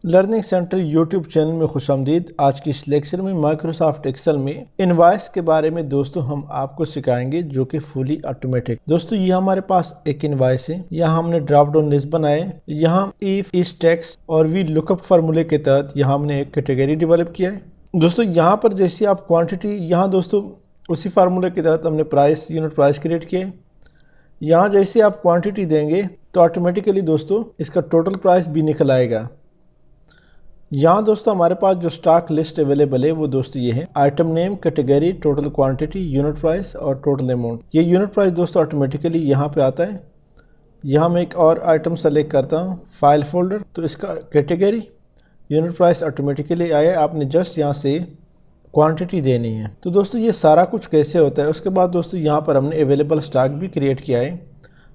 Learning centre YouTube channel में खुशामदीद। आज की इस लेक्चर में माइक्रोसॉफ्ट एक्सेल में इनवॉइस के बारे में दोस्तों हम आपको सिखाएंगे, जो कि फुली ऑटोमेटिक। दोस्तों ये हमारे पास एक इनवॉइस है। यहाँ हमने ड्रॉप डाउन लिस्ट बनाए। यहाँ इफ, इस, टेक्स्ट और वी लुकअप फार्मूले के तहत यहाँ हमने एक कैटेगरी डेवलप किया है। दोस्तों यहाँ पर जैसे आप क्वान्टिटी, यहाँ दोस्तों उसी फार्मूले के तहत हमने प्राइस, यूनिट प्राइस क्रिएट किए। यहाँ जैसे आप क्वांटिटी देंगे तो ऑटोमेटिकली दोस्तों इसका टोटल प्राइस भी निकल आएगा। यहाँ दोस्तों हमारे पास जो स्टॉक लिस्ट अवेलेबल है वो दोस्तों ये है: item name, category, total quantity, unit price और टोटल अमाउंट। ये यूनिट प्राइस दोस्तों ऑटोमेटिकली यहाँ पे आता है। यहाँ मैं एक और आइटम सेलेक्ट करता हूँ, फाइल फोल्डर, तो इसका कैटेगरी, यूनिट प्राइस ऑटोमेटिकली आया। आपने जस्ट यहाँ से क्वांटिटी देनी है। तो दोस्तों ये सारा कुछ कैसे होता है। उसके बाद दोस्तों यहाँ पर हमने अवेलेबल स्टॉक भी क्रिएट किया है,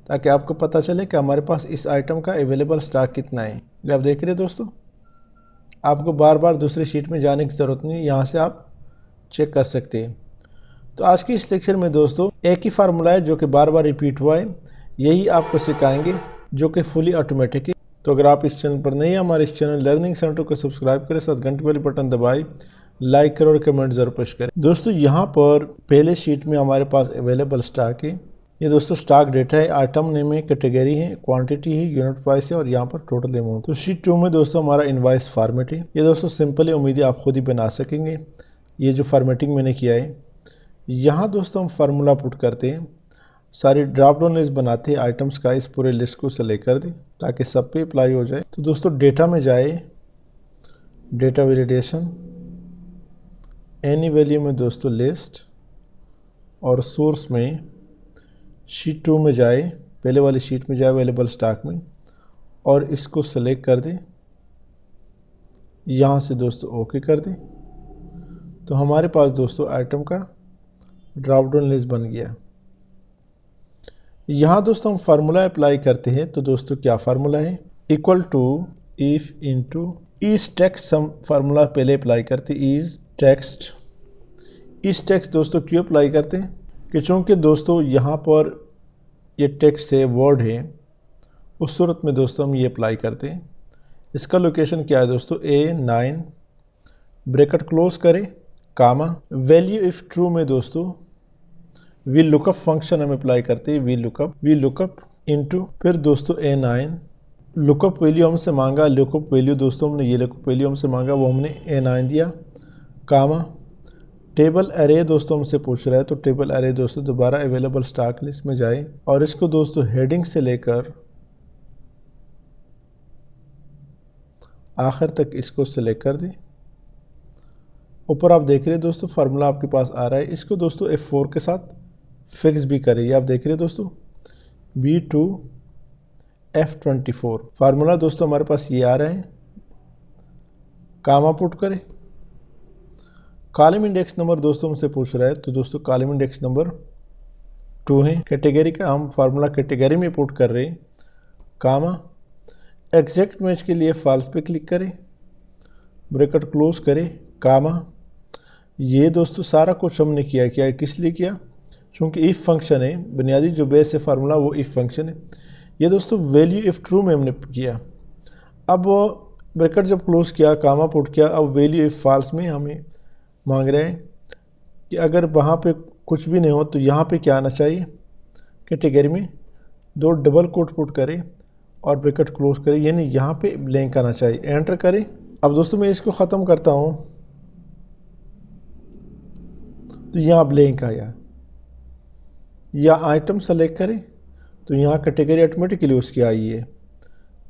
ताकि आपको पता चले कि हमारे पास इस आइटम का अवेलेबल स्टॉक कितना है। जो आप देख रहे हैं दोस्तों, आपको बार बार दूसरी शीट में जाने की ज़रूरत नहीं, यहाँ से आप चेक कर सकते हैं। तो आज की इस लेक्चर में दोस्तों एक ही फार्मूला है जो कि बार बार रिपीट हुआ है, यही आपको सिखाएंगे, जो कि फुली ऑटोमेटिक है। तो अगर आप इस चैनल पर नहीं है, हमारे इस चैनल लर्निंग सेंटर को सब्सक्राइब करें, साथ घंटे वाली बटन दबाएं, लाइक करें और कमेंट जरूर पुश करें। दोस्तों यहाँ पर पहले शीट में हमारे पास अवेलेबल स्टॉक है। ये दोस्तों स्टॉक डेटा है, आइटम नेम है, कैटेगरी है, क्वांटिटी है, यूनिट प्राइस है और यहाँ पर टोटल अमाउंट। तो शीट 2 में दोस्तों हमारा इनवॉइस फॉर्मेट है। ये दोस्तों सिंपल है, उम्मीद है आप खुद ही बना सकेंगे। ये जो फॉर्मेटिंग मैंने किया है, यहाँ दोस्तों हम फार्मूला पुट करते हैं, सारी ड्रॉप डाउन लिस्ट बनाते हैं आइटम्स का। इस पूरे लिस्ट को सेलेक्ट कर दें ताकि सब पे अप्लाई हो जाए। तो दोस्तों डेटा में जाए, डेटा वैलिडेशन, एनी वैल्यू में दोस्तों लिस्ट, और सोर्स में शीट 2 में जाए, पहले वाली शीट में जाए अवेलेबल स्टॉक में, और इसको सेलेक्ट कर दें। यहाँ से दोस्तों ओके कर दें। तो हमारे पास दोस्तों आइटम का ड्रॉप डाउन लिस्ट बन गया। यहाँ दोस्तों हम फार्मूला अप्लाई करते हैं। तो दोस्तों क्या फार्मूला है? इक्वल टू इफ इंटू इस टेक्स्ट। हम फार्मूला पहले अप्लाई करते हैं, इज टेक्स्ट। इस टेक्स्ट दोस्तों क्यों अप्लाई करते हैं कि चूँकि दोस्तों यहाँ पर ये टेक्स्ट है, वर्ड है, उस सूरत में दोस्तों हम ये अप्लाई करते हैं। इसका लोकेशन क्या है दोस्तों? A9, ब्रैकेट क्लोज करें, कामा, वैल्यू इफ ट्रू में दोस्तों वी लुकअप फंक्शन हम अप्लाई करते हैं। वी लुकअप इनटू, फिर दोस्तों A9, लुकअप वैल्यू हमसे मांगा, लुकअप वैल्यू दोस्तों हमने ये लुकअप वैल्यू हमसे मांगा, वो हमने A9 दिया, कामा, टेबल अरे दोस्तों हमसे पूछ रहा है, तो टेबल अरे दोस्तों दोबारा अवेलेबल स्टॉक लिस्ट में जाए और इसको दोस्तों हेडिंग से लेकर आखिर तक इसको सिलेक्ट कर दें। ऊपर आप देख रहे हैं दोस्तों फार्मूला आपके पास आ रहा है। इसको दोस्तों F4 के साथ फिक्स भी करें। ये आप देख रहे हैं दोस्तों B2 F24 फार्मूला दोस्तों हमारे पास ये आ रहा है। कामा पुट करें, कॉलम इंडेक्स नंबर दोस्तों हमसे पूछ रहा है, तो दोस्तों कॉलम इंडेक्स नंबर 2 है। कैटेगरी का हम फार्मूला कैटेगरी में पुट कर रहे हैं, कामा, एग्जैक्ट मैच के लिए फॉल्स पे क्लिक करें, ब्रैकेट क्लोज करें, कामा। ये दोस्तों सारा कुछ हमने किया किस लिए किया? क्योंकि इफ़ फंक्शन है, बुनियादी जो बेस है फार्मूला वो इफ़ फंक्शन है। ये दोस्तों वैल्यू इफ़ ट्रू में हमने किया। अब वो ब्रैकेट जब क्लोज किया, कामा पुट किया, अब वैल्यू इफ़ फॉल्स में हमें मांग रहे हैं कि अगर वहाँ पे कुछ भी नहीं हो तो यहाँ पे क्या आना चाहिए? कैटेगरी में 2 डबल कोट पुट करें और ब्रैकेट क्लोज करें, यानी यहाँ पे ब्लैंक आना चाहिए। एंटर करें। अब दोस्तों मैं इसको ख़त्म करता हूँ, तो यहाँ ब्लैंक आया। या आइटम सेलेक्ट करें तो यहाँ कैटेगरी ऑटोमेटिकली उसकी आई है।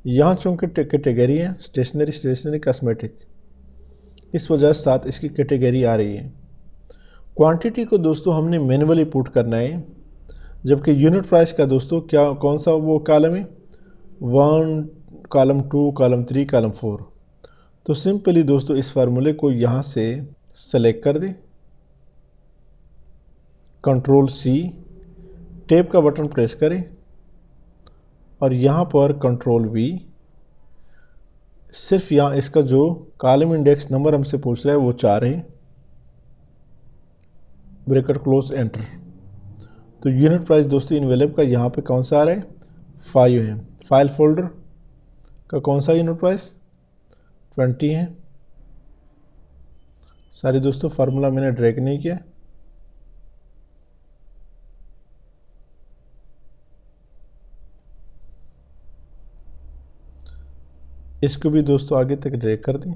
यहाँ चूँकि कैटेगरी है स्टेशनरी कॉस्मेटिक, इस वजह से साथ इसकी कैटेगरी आ रही है। क्वांटिटी को दोस्तों हमने मैन्युअली पुट करना है, जबकि यूनिट प्राइस का दोस्तों कौन सा वो कॉलम है? 1, कॉलम 2, कॉलम 3, कॉलम 4। तो सिंपली दोस्तों इस फार्मूले को यहाँ से सेलेक्ट कर दें, Ctrl+C, टैब का बटन प्रेस करें और यहाँ पर Ctrl+V, सिर्फ यहाँ इसका जो कॉलम इंडेक्स नंबर हमसे पूछ रहा है वो 4 है, ब्रैकेट क्लोज, एंटर। तो यूनिट प्राइस दोस्तों इनवेलप का यहाँ पे कौन सा आ रहा है? 5 है। फाइल फोल्डर का कौन सा यूनिट प्राइस? 20 है। सारी दोस्तों फार्मूला मैंने ड्रैग नहीं किया। इसको भी दोस्तों आगे तक ड्रैग कर दें।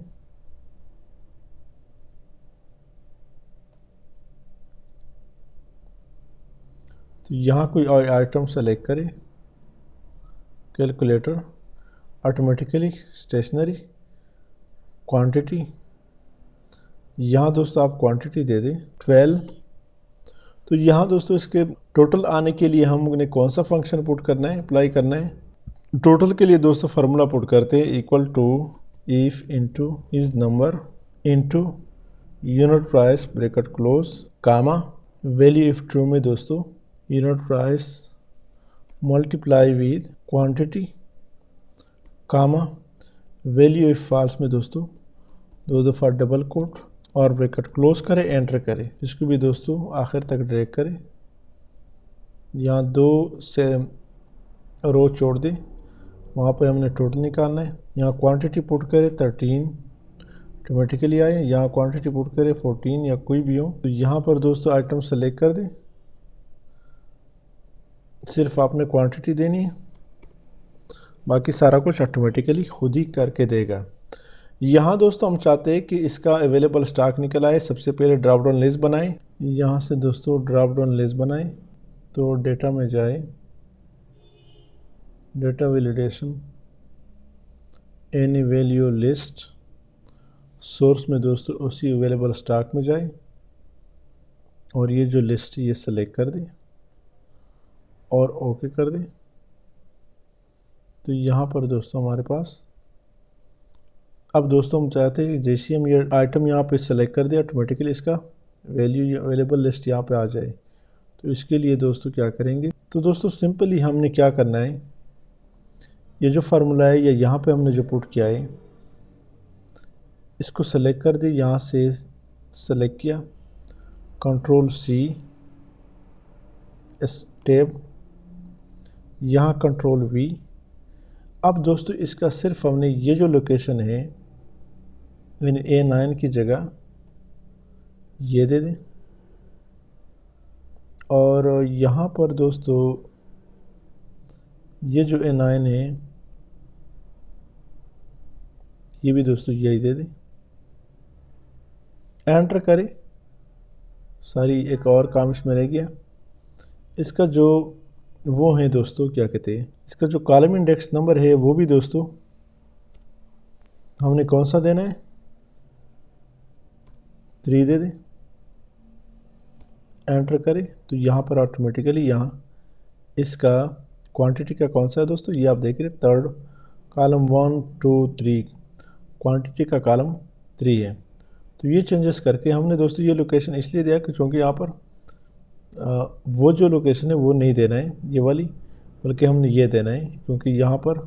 तो यहाँ कोई आइटम सेलेक्ट करें, कैलकुलेटर, ऑटोमेटिकली स्टेशनरी, क्वांटिटी। यहाँ दोस्तों आप क्वांटिटी दे दें 12। तो यहाँ दोस्तों इसके टोटल आने के लिए हमने कौन सा फंक्शन पुट करना है, अप्लाई करना है। टोटल के लिए दोस्तों फार्मूला पुट करते हैं, equal to if into is number into unit price bracket close comma value if true में दोस्तों unit price multiply with quantity comma value if false में दोस्तों 2 दफ़ा डबल कोट और ब्रैकेट क्लोज करें, एंटर करें। इसको भी दोस्तों आखिर तक ड्रैग करें। यहाँ 2 से रो छोड़ दें, वहाँ पे हमने टोटल निकालना है। यहाँ क्वांटिटी पुट करें 13, ऑटोमेटिकली आए। यहाँ क्वांटिटी पुट करें 14 या कोई भी हो। तो यहाँ पर दोस्तों आइटम सेलेक्ट कर दें, सिर्फ आपने क्वांटिटी देनी है, बाकी सारा कुछ ऑटोमेटिकली खुद ही करके देगा। यहाँ दोस्तों हम चाहते हैं कि इसका अवेलेबल स्टॉक निकल आए। सबसे पहले ड्रॉप डाउन लिस्ट बनाएं। यहाँ से दोस्तों ड्रॉप डाउन लिस्ट बनाएं, तो डेटा में जाए, data validation, any value list, source में दोस्तों उसी अवेलेबल स्टॉक में जाए और ये जो लिस्ट ये सेलेक्ट कर दें और ओके कर दें। तो यहाँ पर दोस्तों हमारे पास अब दोस्तों हम चाहते हैं कि जैसे हम ये आइटम यहाँ पे सेलेक्ट कर दें, ऑटोमेटिकली इसका वैल्यू अवेलेबल लिस्ट यहाँ पे आ जाए। तो इसके लिए दोस्तों क्या करेंगे, तो दोस्तों सिंपली हमने क्या करना है, ये जो फार्मूला है या यहाँ पे हमने जो पुट किया है इसको सेलेक्ट कर दे। यहाँ से सेलेक्ट किया, कंट्रोल C टैब, यहाँ कंट्रोल V। अब दोस्तों इसका सिर्फ हमने ये जो लोकेशन है यानी A9 की जगह ये दे दें और यहाँ पर दोस्तों ये जो A9 है ये भी दोस्तों यही दे दें, एंटर करें। सारी एक और काम इसमें रह गया। इसका जो वो है दोस्तों क्या कहते हैं, इसका जो कॉलम इंडेक्स नंबर है वो भी दोस्तों हमने कौन सा देना है, 3 दे दें, एंटर करें। तो यहाँ पर ऑटोमेटिकली यहाँ इसका क्वांटिटी का कौन सा है दोस्तों, ये आप देख रहे हैं, थर्ड कॉलम 1 2 3, क्वांटिटी का कॉलम 3 है। तो ये चेंजेस करके हमने दोस्तों ये लोकेशन इसलिए दिया कि चूँकि यहाँ पर वो जो लोकेशन है वो नहीं देना है ये वाली, बल्कि हमने ये देना है, क्योंकि यहाँ पर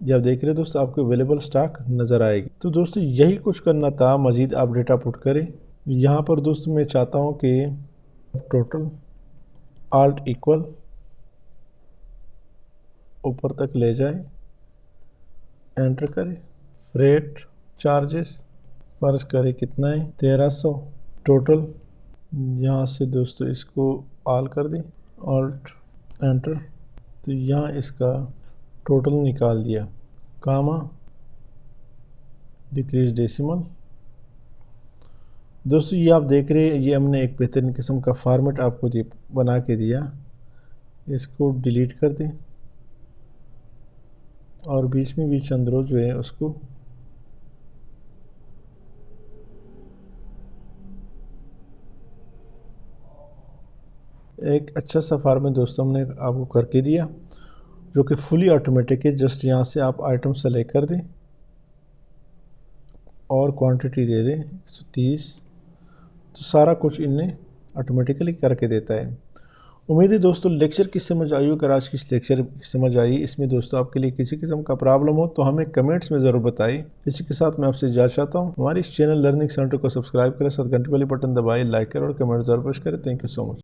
जब देख रहे हैं दोस्तों आपको अवेलेबल स्टॉक नज़र आएगी। तो दोस्तों यही कुछ करना था, मज़ीद आप डेटा पुट करें। यहाँ पर दोस्तों मैं चाहता हूँ कि टोटल आल्ट इक्वल ऊपर तक ले जाए, एंटर करें। फ्रेट चार्जेस फर्ज करें कितना है, 1300 टोटल। यहाँ से दोस्तों इसको ऑल कर दें, ऑल्ट एंटर। तो यहाँ इसका टोटल निकाल दिया, कामा डिक्रीज डेसिमल। दोस्तों ये आप देख रहे हैं, ये हमने एक बेहतरीन किस्म का फॉर्मेट आपको बना के दिया। इसको डिलीट कर दें और बीच में भी चंद रो जो है उसको एक अच्छा सा फॉर्मेट दोस्तों हमने आपको करके दिया जो कि फुली ऑटोमेटिक है। जस्ट यहाँ से आप आइटम सेलेक्ट कर दें और क्वांटिटी दे दें 130, तो सारा कुछ इनने ऑटोमेटिकली करके देता है। उम्मीद है दोस्तों लेक्चर की समझ आई हो। अगर आज की इस लेक्चर की समझ आई, इसमें दोस्तों आपके लिए किसी किस्म का प्रॉब्लम हो तो हमें कमेंट्स में ज़रूर बताएं। इसी के साथ मैं आपसे इजाज़त चाहता हूँ। हमारे इस चैनल लर्निंग सेंटर को सब्सक्राइब करें, साथ घंटे वाली बटन दबाएं, लाइक करें और कमेंट ज़रूर पेश करें। Thank you so much.